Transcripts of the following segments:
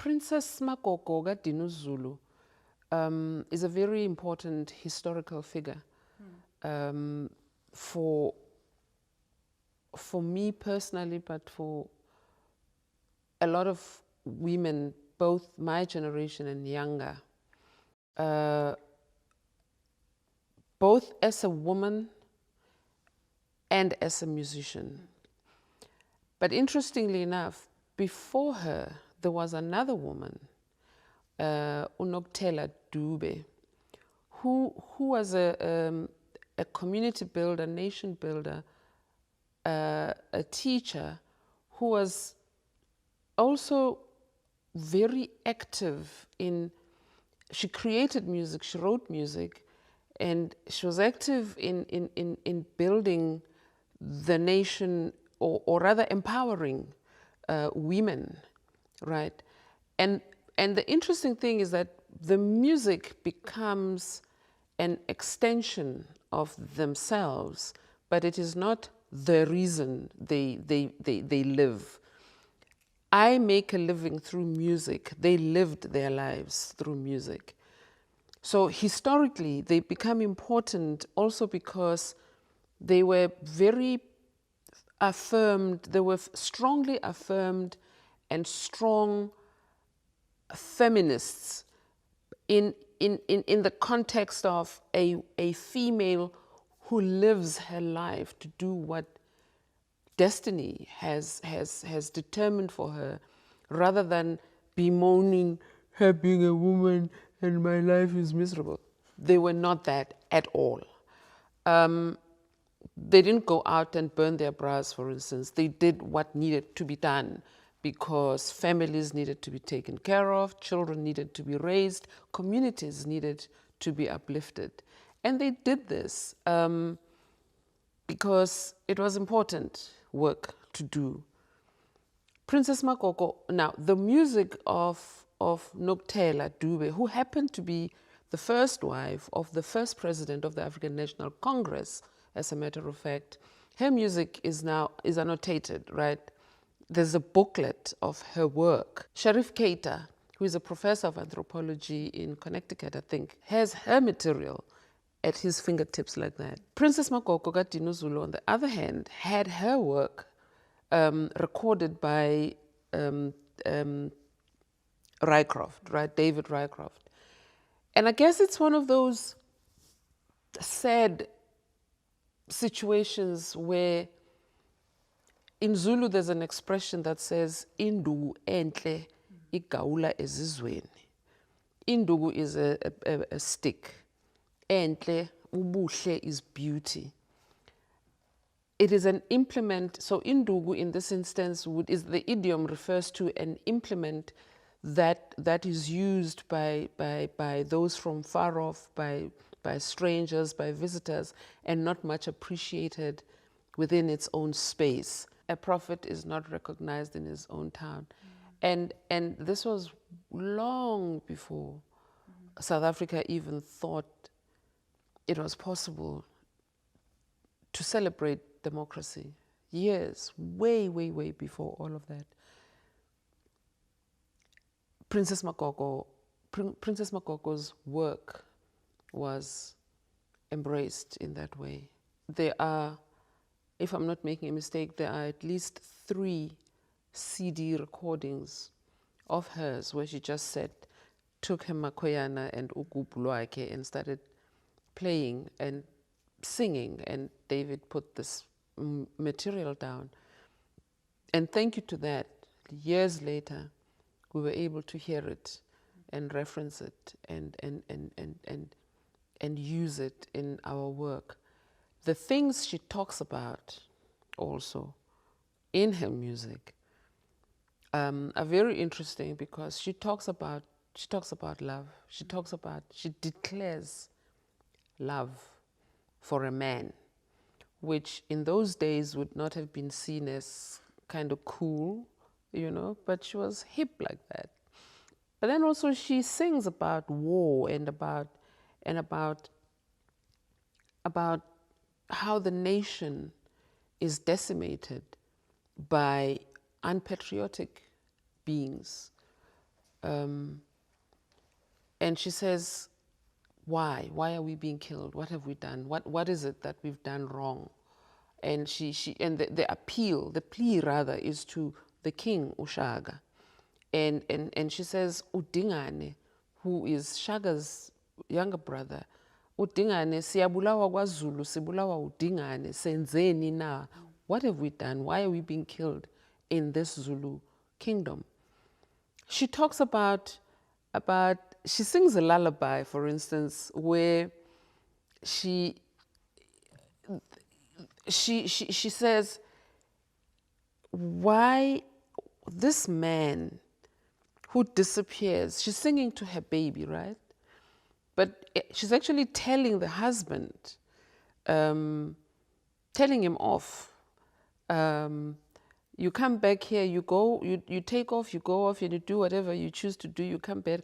Princess Magogo kaDinuzulu is a very important historical figure for me personally, but for a lot of women, both my generation and younger, both as a woman and as a musician. But interestingly enough, before her, there was another woman, uNokutela Dube, who was a community builder, nation builder, a teacher, who was also very active in, she created music, she wrote music, and she was active in building the nation, or rather empowering women, right? And the interesting thing is that the music becomes an extension of themselves, but it is not the reason they live. I make a living through music. They lived their lives through music. So historically, they become important also because they were very affirmed, they were strongly affirmed and strong feminists in the context of a female who lives her life to do what destiny has determined for her, rather than bemoaning her being a woman and my life is miserable. They were not that at all. They didn't go out and burn their bras, for instance. They did what needed to be done because families needed to be taken care of, children needed to be raised, communities needed to be uplifted. And they did this because it was important work to do. Princess Magogo, now the music of Nokutela Dube, who happened to be the first wife of the first president of the African National Congress, as a matter of fact, her music is annotated, right? There's a booklet of her work. Sharif Keita, who is a professor of anthropology in Connecticut, I think, has her material at his fingertips like that. Princess Magogo kaDinuzulu, on the other hand, had her work recorded by Rycroft, right? David Rycroft. And I guess it's one of those sad situations where in Zulu there's an expression that says, Indugu entle igawula ezizweni. Indugu is a stick. Entle, ubuhle is beauty. It is an implement, so indugu in this instance is the idiom refers to an implement that is used by those from far off, by strangers, by visitors, and not much appreciated within its own space. A prophet is not recognized in his own town. And this was long before South Africa even thought it was possible to celebrate democracy. Years, way before all of that. Princess Magogo's work was embraced in that way. There are, if I'm not making a mistake, there are at least 3 CD recordings of hers where she just took her makoyana and ugubhu lwakhe and started playing and singing, and David put this material down. And thank you to that, years later, we were able to hear it and reference it and use it in our work. The things she talks about also in her music are very interesting because she talks about love. She declares love for a man, which in those days would not have been seen as kind of cool, you know, but she was hip like that. But then also she sings about war and about how the nation is decimated by unpatriotic beings And she says, why? Why are we being killed? What have we done? What is it that we've done wrong? And the appeal, the plea rather, is to the king, uShaka. And she says, uDingane, who is Shaka's younger brother, uDingane, siyabulawa kwaZulu, sibulawa uDingane, senzeni na? What have we done? Why are we being killed in this Zulu kingdom? She talks about she sings a lullaby, for instance, where she says, why this man who disappears, she's singing to her baby, right? But she's actually telling the husband, telling him off. You come back here, you go, you take off, you go off, and you do whatever you choose to do. You come back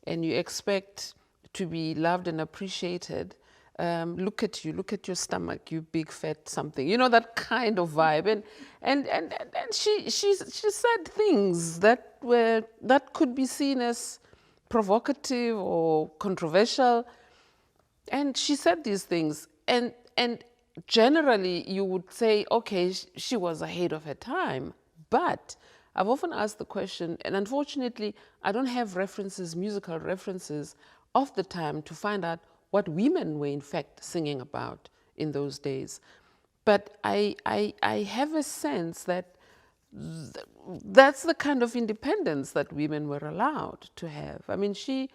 and you expect to be loved and appreciated. Look at you, look at your stomach, you big fat something. You know, that kind of vibe. And she said things that could be seen as provocative or controversial. And she said these things. And generally, you would say, okay, she was ahead of her time. But I've often asked the question, and unfortunately, I don't have references, musical references of the time to find out what women were in fact singing about in those days. But I have a sense that that's the kind of independence that women were allowed to have. I mean, she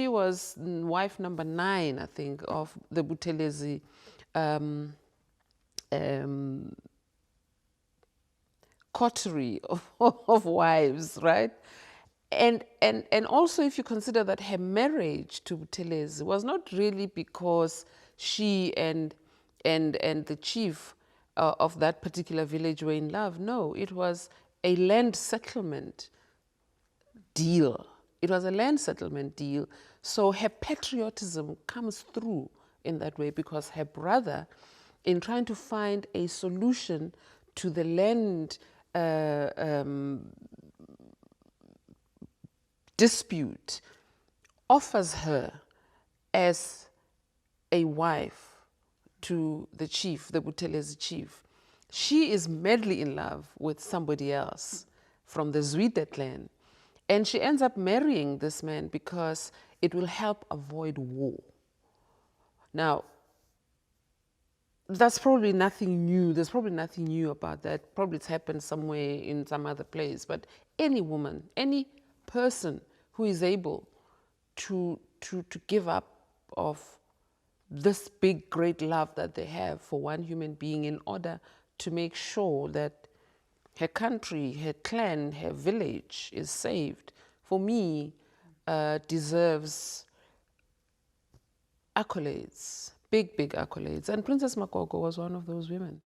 was wife number 9, I think, of the Buthelezi coterie of wives, right? And also, if you consider that her marriage to Buthelezi was not really because she and the chief of that particular village were in love. No, it was a land settlement deal. It was a land settlement deal. So her patriotism comes through in that way, because her brother, in trying to find a solution to the land dispute, offers her as a wife to the chief, the Buthelezi chief. She is madly in love with somebody else from the Zwide clan. And she ends up marrying this man because it will help avoid war. Now, that's probably nothing new. There's probably nothing new about that. Probably it's happened somewhere in some other place. But any woman, any person who is able to give up of this big, great love that they have for one human being in order to make sure that her country, her clan, her village is saved, for me, deserves accolades, big, big accolades. And Princess Magogo was one of those women.